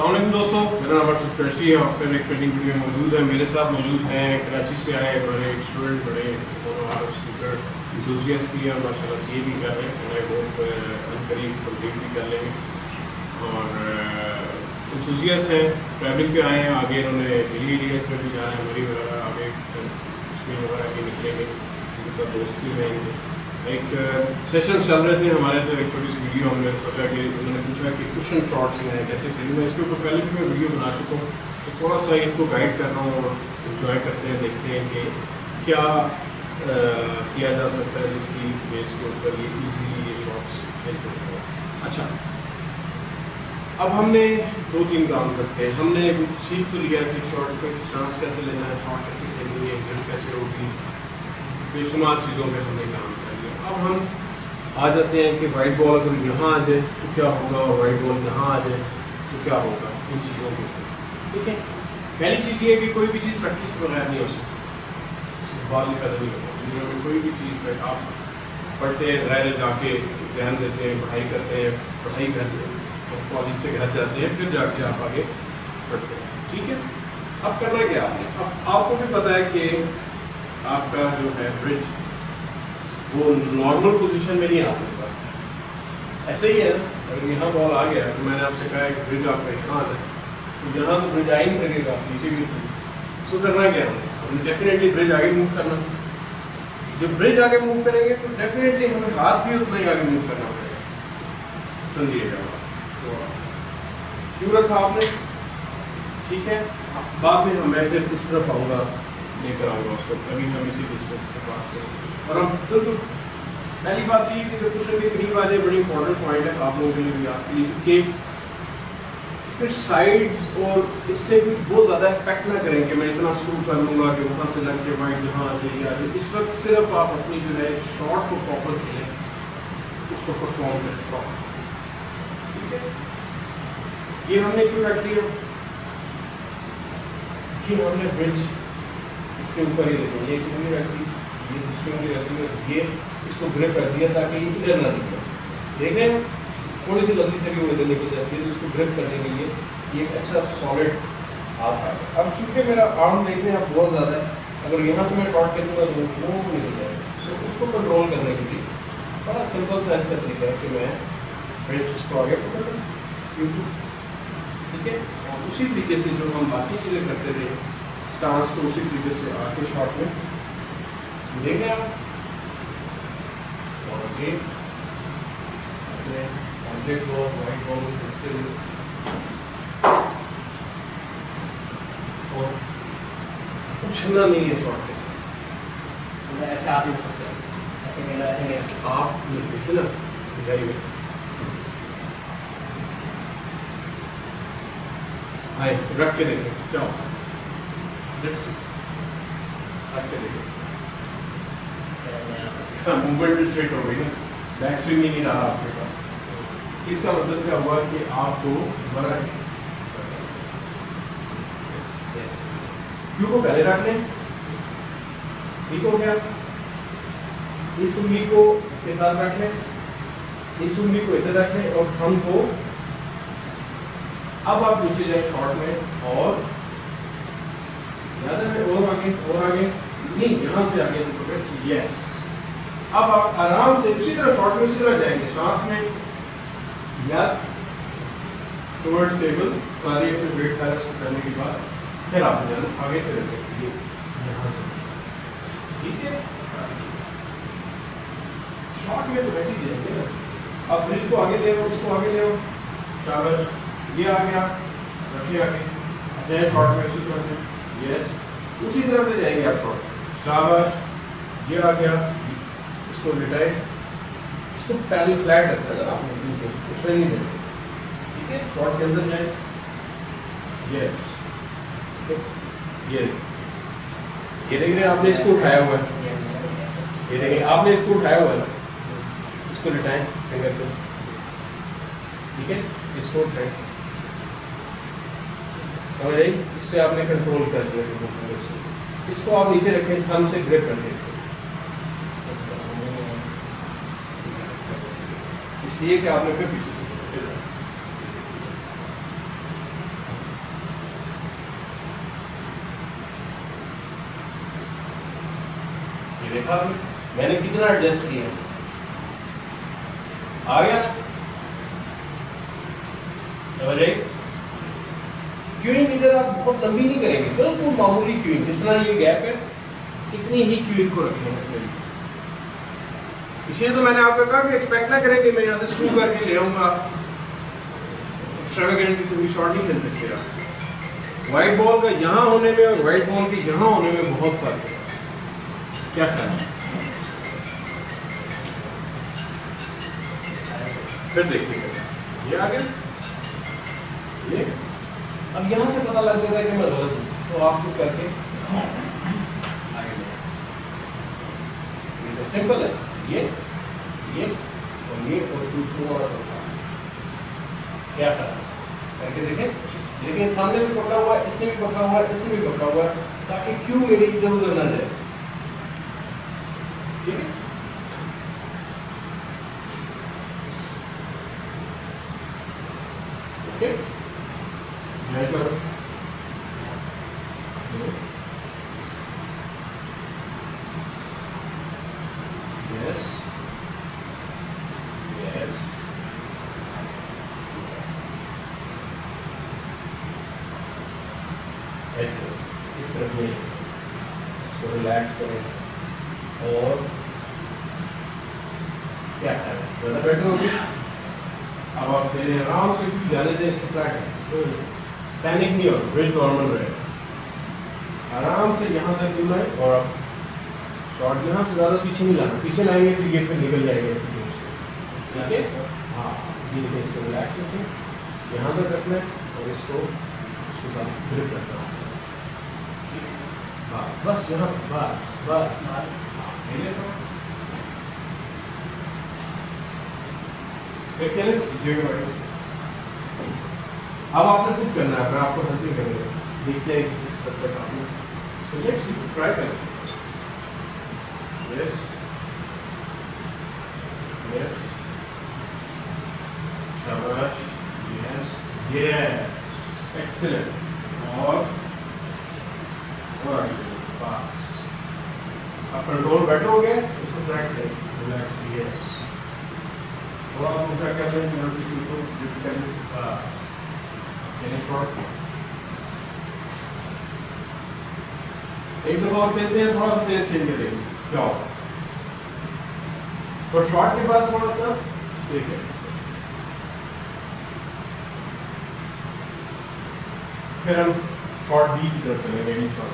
अस्सलाम वालेकुम दोस्तों, मेरा नाम अर्शद कुरैशी है। आप पर एक ट्रेनिंग वीडियो में मौजूद है। मेरे साथ मौजूद हैं कराची से आए बड़े स्टूडेंट, बड़े स्पीकर इंथुजियास्ट भी हैं और माशाल्लाह सीए भी कर रहे हैं। मैं होप करीब कंप्लीट भी कर लेंगे और इंथुजियास्ट हैं, ट्रैवलिंग पे आए हैं। आगे इन्होंने हिली एरियाज में भी जाना है, मरी वगैरह आगे कश्मीर वगैरह के निकलेंगे, उनके साथ दोस्त भी रहेंगे। एक सेशन चल रहे थे हमारे, तो एक छोटी सी वीडियो हमने सोचा कि उन्होंने पूछा कि कुशन शॉट्स हैं कैसे करें। मैं इसके ऊपर पहले भी मैं वीडियो बना चुका हूँ, तो थोड़ा सा इनको गाइड कर रहा हूँ और इंजॉय करते हैं, देखते हैं कि क्या किया जा सकता है जिसकी बेस के ऊपर ये ईजीली ये शॉट्स खेल सकते हैं। अच्छा, अब हमने 2-3 काम करते हैं। हमने सीख तो लिया कि शॉट पे स्टांस कैसे लेना है, शॉट कैसे खेलनी है, गेम कैसे होगी, बेशुमार चीज़ों पे हमने काम कर लिया। अब हम आ जाते हैं कि वाइट बॉल अगर यहाँ आ जाए तो क्या होगा और वाइट बॉल यहाँ आ जाए तो क्या होगा, इन चीज़ों के ऊपर। ठीक है, पहली चीज़ ये है कि कोई भी चीज़ प्रैक्टिस के बगैर नहीं हो सकती, सवाल पैदा नहीं होगा। दुनिया में कोई भी चीज़ पर आप पढ़ते हैं, ज़ाहिर जाके एग्ज़ाम देते हैं, पढ़ाई करते हैं, पढ़ाई करते हैं और कॉलेज से घर जाते हैं, फिर जाके आप आगे पढ़ते हैं। ठीक है, अब करना क्या आपने, अब आपको भी पता है कि आपका जो है ब्रिज वो नॉर्मल पोजीशन में नहीं आ सकता। ऐसे ही है, अगर यहाँ बॉल आ गया तो मैंने आपसे कहा है कि ब्रिज आपका यहाँ आना है, तो यहाँ तो ब्रिज आ ही नहीं सकेगा, नीचे भी सो करना क्या है, हमें डेफिनेटली ब्रिज आगे मूव करना। जब ब्रिज आगे मूव करेंगे तो डेफिनेटली हमें हाथ भी उतना ही आगे मूव करना पड़ेगा। समझिएगा क्यों रखा आपने, ठीक है। बाद में मैं फिर इस तरफ आऊँगा, लेकर आऊँगा उसको, अभी हम इसी डिस्टेंस पर बात करें। और हम बिल्कुल पहली बात ये कि जब क्वेश्चन के करीब आ जाए, बड़ी इंपॉर्टेंट पॉइंट है आप लोगों के लिए भी, आपके लिए कि फिर साइड्स और इससे कुछ बहुत ज़्यादा एक्सपेक्ट ना करें कि मैं इतना स्क्रू कर लूँगा कि वहाँ से लग के वाइट यहाँ आ जाए या इस वक्त सिर्फ आप अपनी जो है शॉट को प्रॉपर खेलें, उसको परफॉर्म करें प्रॉपर। ठीक है, ये हमने क्यों रख लिया कि हमने ब्रिज इसके ऊपर ही रखी, ये क्यों नहीं रख दी, ये दूसरी उंगली रख दी, ये इसको ग्रिप कर दिया ताकि इधर ना दिखे। देख रहे हैं थोड़ी सी गलती से भी वो इधर लेके जाती है, तो इसको ग्रिप करने के लिए ये एक अच्छा सॉलिड हाथ आ गया। अब चूंकि मेरा आर्म देखने आप बहुत ज़्यादा है, अगर यहाँ से मैं शॉट खेलूँगा तो वो निकल जाएगा। सो उसको कंट्रोल करने के लिए बड़ा सिंपल सा इसका तरीका है कि मैं ब्रिज इसको आगे पकड़ लूँ, ठीक है। और उसी तरीके से जो हम बाकी चीज़ें करते थे, स्टांस को उसी तरीके से आके शॉट में देंगे आप। और ये अपने ऑब्जेक्ट को वाइट बॉल को देखते हुए और उछलना नहीं है शॉट के साथ, मतलब ऐसे आप नहीं सकते, ऐसे नहीं, ऐसे नहीं सकते आप देखिए ना दिखाई में आए, रख के देखें क्या होता है। लेट्स रख के देखें, मूवमेंट भी स्ट्रेट हो गई ना, बैक स्विंग ही नहीं रहा आपके पास। इसका मतलब क्या हुआ कि आपको बड़ा क्यू को पहले रख लें, ठीक हो गया। इस उंगली को इसके साथ रख लें, इस उंगली को इधर रख लें और थंब को, अब आप नीचे जाए शॉट में और याद है और आगे नहीं, यहाँ से आगे यस। अब आप आराम से उसी तरह शॉट में उसी तरह जाएंगे, सांस में या टुवर्ड्स टेबल, सारी अपने वेट बैलेंस करने के बाद फिर आप जाना आगे से रखेंगे यहाँ से, ठीक है। शॉट में तो वैसे ही जाएंगे ना, अब ब्रिज को आगे ले आओ, इसको आगे ले आओ, शाबाश, ये आ गया, रखिए आगे, जाए शॉट में उसी तरह से, यस, उसी तरह से जाएंगे आप शॉट, शाबाश, ये आ गया, इसको लिटाए, इसको पैडल फ्लैट रखता है आपने नीचे, उसमें नहीं देना, ठीक है। शॉट के अंदर जाए, यस, ये देख रहे हैं आपने इसको उठाया हुआ है, ये देखिए आपने इसको उठाया हुआ है, इसको लिटाएं फिंगर पे, ठीक है, इसको उठाएं, समझ आई, इससे आपने कंट्रोल कर दिया। इसको आप नीचे रखें, थंब से ग्रिप करके इसे, इसलिए कि आपने फिर पीछे से ये देखा आपने? मैंने कितना एडजस्ट किया, आ गया समझ रहे? क्यूइंग इधर आप बहुत लंबी नहीं करेंगे, बिल्कुल मामूली क्यूइंग, जितना ये गैप है इतनी ही क्यूइंग को रखेंगे। इसलिए तो मैंने आपको कहा कि एक्सपेक्ट ना करें कि मैं यहाँ से स्क्रू करके ले आऊँगा, एक्स्ट्रावेगेंट किसी भी शॉट नहीं खेल सकते आप। वाइट बॉल का यहाँ होने में और वाइट बॉल के यहाँ होने में बहुत फर्क है, क्या ख्याल है? फिर देखिएगा ये आ गया, ये अब यहाँ से पता लग जाता है कि मैं गलत हूँ, तो आप चुप करके आगे बढ़ो। ये तो सिंपल है, ये और ये और दूसरों वाला क्या ख्याल है? करके देखें, लेकिन सामने भी पकड़ा हुआ है, इसने भी पकड़ा हुआ है, इसने भी पकड़ा हुआ है, ताकि क्यों मेरी इधर उधर ना जाए। ठीक है, ओके, मैं करो यस यस, ऐसे इस तरफ में इसको रिलैक्स करें और क्या करें, ज़्यादा बेटर होगी। अब आप मेरे आराम से भी जाने दें इसको, फ्लैट है, पैनिक नहीं हो, ब्रिज नॉर्मल रहे, आराम से यहाँ तक गिरना है और आप शॉट यहाँ से ज़्यादा पीछे नहीं लाना, पीछे लाएंगे तो गेट पे निकल जाएगा इसकी गेम से। ठीक है, हाँ ये देखिए, इसको रिलैक्स रखें, यहाँ तक रखना है और इसको उसके साथ ग्रिप रखना है, हाँ बस यहाँ बस बस, हाँ खेले तो फिर खेले तो अब आपने कुछ करना है, मैं आपको हेल्प नहीं करूँगा, देखते हैं किस हद तक आपने इसको लेट्स सी, ट्राई करें। यस यस, शाबाश, यस यस, एक्सीलेंट, और पास। अब कंट्रोल बेटर हो गया, इसको फ्लैट करें, रिलैक्स, यस, थोड़ा सा ऊंचा कर लें, यहाँ से क्यों तो लिफ्ट कर लें, एक दफा और खेलते हैं, थोड़ा सा तेज खेल के देखें क्या होगा, तो शॉट के बाद थोड़ा सा स्टे करें, फिर हम शॉट बी की तरफ चलेंगे, ready shot.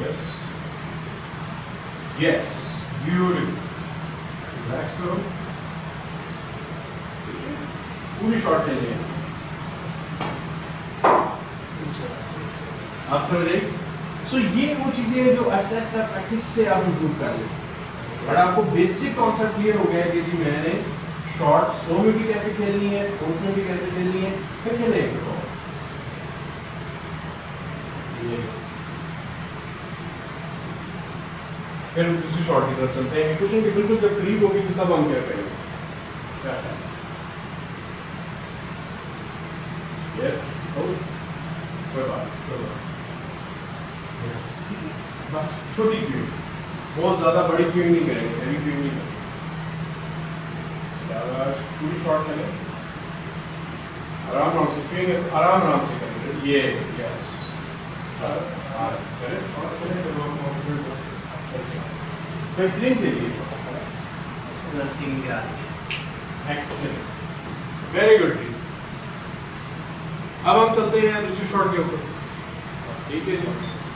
Yes yes, beautiful, relax करो, पूरी शॉट ले लें, आप समझ रहे? सो ये वो चीजें हैं जो ऐसा ऐसा प्रैक्टिस से आप इम्प्रूव कर लें, और आपको बेसिक कॉन्सेप्ट क्लियर हो गया कि जी मैंने शॉट स्लो में भी कैसे खेलनी है, फोर्स में भी कैसे खेलनी है, फिर खेले फिर दूसरी शॉट की तरफ चलते हैं। क्वेश्चन के बिल्कुल जब करीब होगी तब हम क्या करेंगे, क्या है? यस, कोई बात बस छोटी क्यूइंग, बहुत ज्यादा बड़ी क्यूइंग नहीं करेंगे, हैवी क्यूइंग नहीं करेंगे, पूरी शॉट लेंगे, आराम से क्यूइंग आराम से करेंगे, ये यस बेहतरीन तरीके, एक्सीलेंट, वेरी गुड। अब हम चलते हैं दूसरी शॉट के ऊपर, ठीक है जी।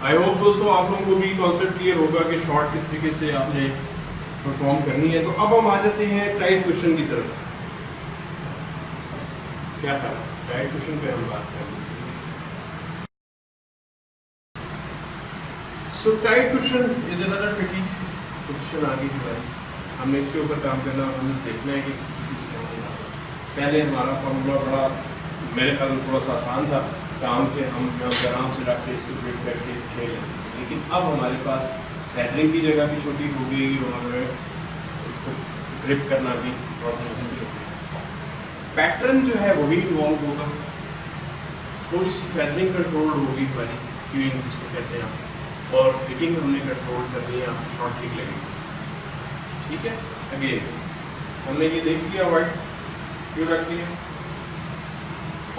आई होप दोस्तों आप लोगों को भी कॉन्सेप्ट क्लियर होगा कि शॉट किस तरीके से आपने परफॉर्म करनी है। तो अब हम आ जाते हैं टाइट क्वेश्चन की तरफ, क्या था टाइट क्वेश्चन पे हम बात करेंगे। So tight question is another tricky question, आगे की बारी हमने इसके ऊपर काम करना, हमें देखना है कि किस तरीके से होगा। पहले हमारा फॉर्मूला बड़ा मेरे ख्याल में थोड़ा सा आसान था, काम के हम यहाँ पर आराम से रख के इसको ग्रिप करके खेल लेते, लेकिन अब हमारे पास फैडरिंग की जगह भी छोटी हो गई और इसको ग्रिप करना भी थोड़ा सा मुश्किल हो गया। पैटर्न जो है वही इन्वॉल्व होगा, थोड़ी सी फैदरिंग कंट्रोल होगी हमारी, क्यूइंग जिसको कहते हैं। और हिटिंग हमने कंट्रोल करनी है, आपको शॉट ठीक लगेगी। ठीक है, अगेन हमने ये देख लिया वाइट क्यों रख लिया,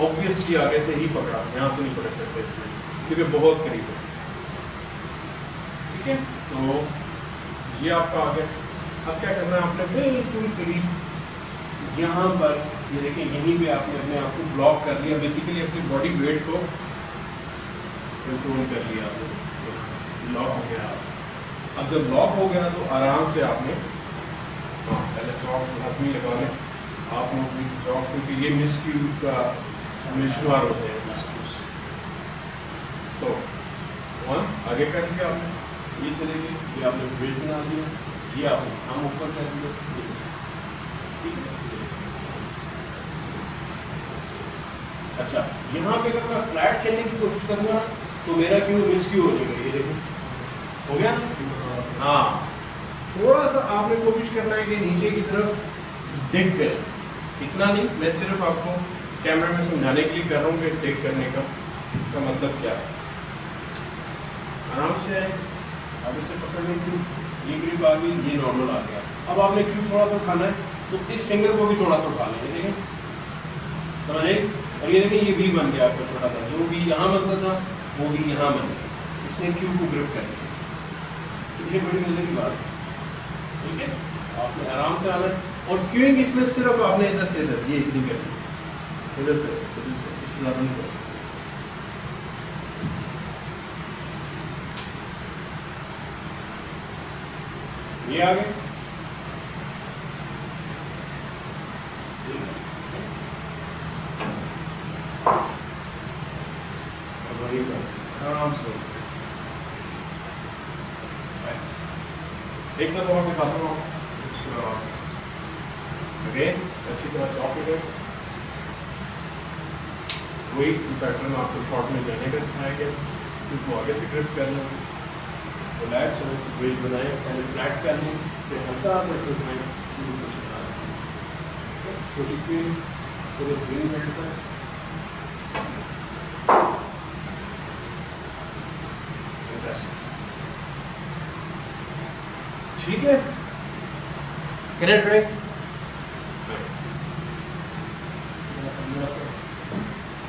ऑब्वियसली आगे से ही पकड़ा, यहाँ से नहीं पकड़ सकते इसमें क्योंकि बहुत करीब है। ठीक है, तो ये आपका आ गया। अब क्या करना है, आपने बिल्कुल करीब यहाँ पर ये देखिए, यहीं पे आपने अपने आप को ब्लॉक कर लिया, बेसिकली अपनी बॉडी वेट को कंट्रोल कर लिया, आपने लॉक हो गया। अब जब लॉक हो गया तो आराम से आपने पहले चौक लाजमी लगा लें आप लोग भी चौक, क्योंकि ये मिसक्यू का मिशुमार होते हैं मिसक्यूज। सो वन आगे कर दिया आपने, ये चलेगी, ये आपने ब्रिज बना दिया, ये आपने हम ऊपर कर दिया। ठीक है, अच्छा यहाँ पे अगर मैं फ्लैट खेलने की कोशिश करूँगा तो मेरा क्यों मिसक्यू हो जाएगा, ये देखो हो गया। हाँ, थोड़ा सा आपने कोशिश करना है कि नीचे की तरफ डिग करें, इतना नहीं, मैं सिर्फ आपको कैमरा में समझाने के लिए कर रहा हूँ कि डिग करने का मतलब क्या है। आराम से आए, आगे से पकड़ने की, ये ग्रिप आ गई, ये नॉर्मल आ गया। अब आपने क्यों थोड़ा सा उठाना है तो इस फिंगर को भी थोड़ा सा उठा लेंगे, ठीक है, समझे। और ये देखिए, ये भी बन गया आपका छोटा सा, जो भी यहाँ बनता था वो भी यहाँ बन गया, इसने क्यू को ग्रिप कर लिया। ये बड़ी मजे की बात है। ठीक है, आपने आराम से आना है, और क्यूइंग इसमें सिर्फ आपने इधर से इधर ये इतनी करनी, इधर से इससे ज़्यादा नहीं कर सकते। ये आ गए, आराम से एक तरफ और दिखाता हूँ अच्छी तरह चॉप है। वही पैटर्न आपको शॉर्ट में जाने का सिखाया गया, क्योंकि आगे से ग्रिप करना, रिलैक्स हो, वेज बनाए, पहले फ्लैट कर लें, फिर हल्का सा ऐसे उठाएं, छोटी पिन सिर्फ 2 मिनट तक। ठीक है, कैन आई ट्राई?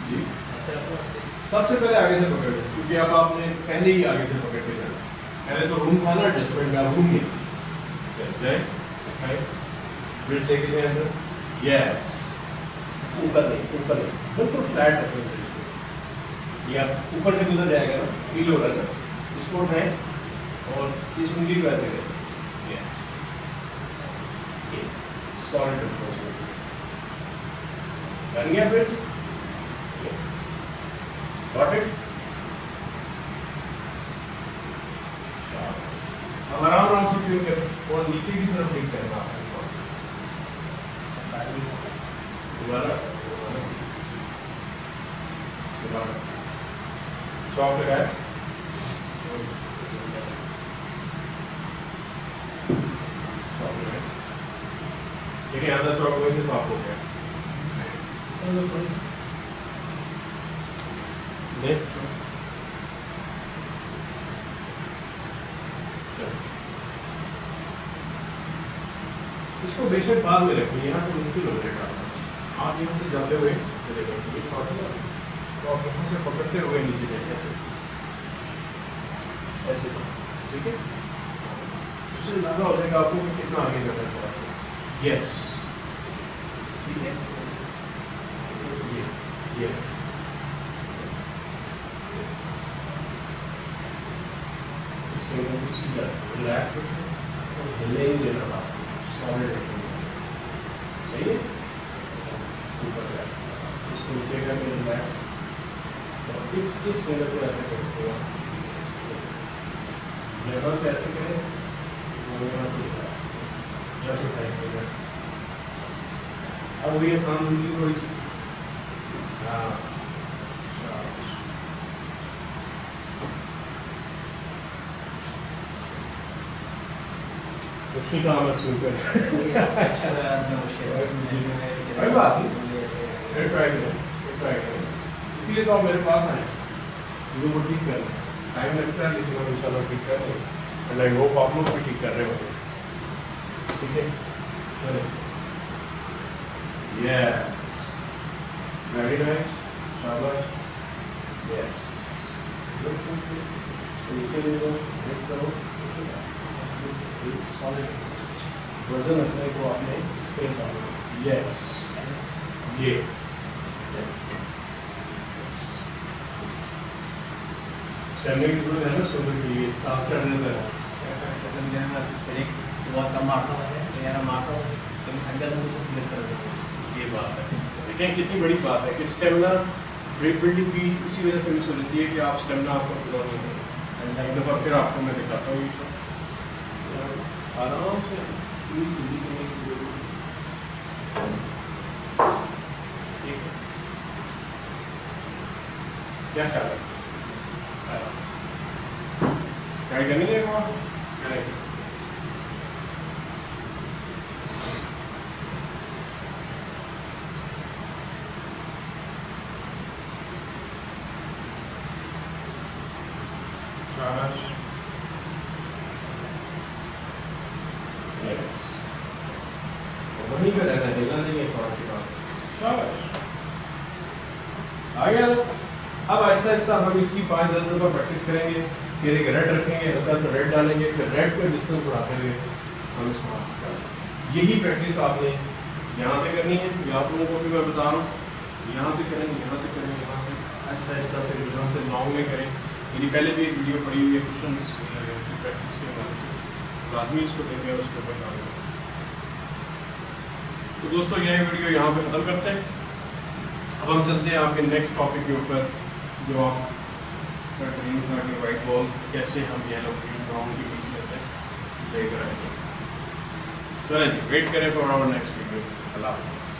जी, सबसे पहले आगे से पकड़ लो, क्योंकि अब आपने पहले ही आगे से पकड़ के जाना। पहले तो रूम था ना एडजस्टमेंट का, रूम नहीं जाए, ब्रिज लेके जाए अंदर, यस, ऊपर नहीं, बिल्कुल फ्लैट रखें, ये आप ऊपर से गुजर जाएगा ना, फील हो रहा है ना, इसको उठाएं और इस उंगली को ऐसे करें, यस, सॉलिड अप्रोच बन गया ब्रिज, गॉट इट। अब आराम से क्यों करें और नीचे की तरफ नहीं करना है, दोबारा चौक लगाए, देखिए आधा चौक वहीं से साफ हो गया। इसको बेशक बाद में रखिए, यहाँ से मुश्किल हो जाएगा। आप यहाँ से जाते हुए तो आप यहाँ से पकड़ते हुए नीचे जाए ऐसे ऐसे, ठीक है, उससे अंदाजा हो जाएगा आपको कि कितना आगे जाना चाहिए। यस, ठीक है, ये इसको कुछ सीधा रिलैक्स और हिलने ही देना था, सॉलिड रखेंगे, सही है, ऊपर जाए, इसको नीचे करके रिलैक्स, और इस फिंगर को ऐसे करते हैं, यहाँ से ऐसे करें और यहाँ से रिलैक्स करें, यहाँ से उठाएंगे। अब ये आसान होगी थोड़ी सी, हाँ, मुश्किल काम है सुनकर, अच्छा लगा, मुश्किल कोई बात नहीं, ट्राई करें, इसीलिए तो आप मेरे पास आए, वो ठीक कर टाइम लगता है लेकिन हम इंशाल्लाह ठीक कर रहे हैं एंड आई होप आप लोग भी ठीक कर रहे हो। ठीक है, चले, यस, वेरी नाइस, शाबाश, यस, नीचे ले लो, ब्रेक करो, इसके साथ एक सॉलिड वजन अपने को आपने इस पे डालो, यस, ये स्टैंडिंग की जरूरत है ना शोल्डर के लिए, साथ से अंदर एक बहुत कम मारता हूँ वैसे, यार मारता हूँ लेकिन संगत में तो मिस कर देता हूँ। ये बात है। देखें कितनी बड़ी बात है कि स्टेमिना ब्रेक बिल्डिंग भी इसी वजह से मिस हो जाती है कि आप स्टेमिना आपका पूरा नहीं होता। एक दफ़ा फिर आपको मैं दिखाता हूँ ये सब आराम से जल्दी करने की जरूरत ठीक है। क्या ख्याल है? ट्राई करनी है एक बार? करें। शाबाश, वहीं पे रहना है, हिलना नहीं है थोड़ा के बाद। शाबाश, आ गया। अब आहिस्ता आहिस्ता हम इसकी 5-10 दफ़ा प्रैक्टिस करेंगे, फिर एक रेड रखेंगे, हल्का सा रेड डालेंगे, फिर रेड पे डिस्टेंस बढ़ाते हुए हम इसको हासिल करेंगे। यही प्रैक्टिस आपने यहाँ से करनी है, ये आप लोगों को भी मैं बता रहा हूँ। यहाँ से करेंगे, यहाँ से करेंगे, यहाँ से आहिस्ता आहिस्ता, फिर यहाँ से लॉन्ग में करें। मेरी पहले भी एक वीडियो पड़ी हुई है क्वेश्चंस की प्रैक्टिस के हवाले से, लाजमी उसको देखें और उसको बता दें। तो दोस्तों ये वीडियो यहाँ पे ख़त्म करते हैं। अब हम चलते हैं आपके नेक्स्ट टॉपिक के ऊपर, जो आप ट्रेनिंग था कि वाइट बॉल कैसे हम येलो ग्रीन ब्राउन के बीच में से लेकर आएंगे। चलें, वेट करें फॉर आवर नेक्स्ट वीडियो। अल्लाह हाफ़िज़।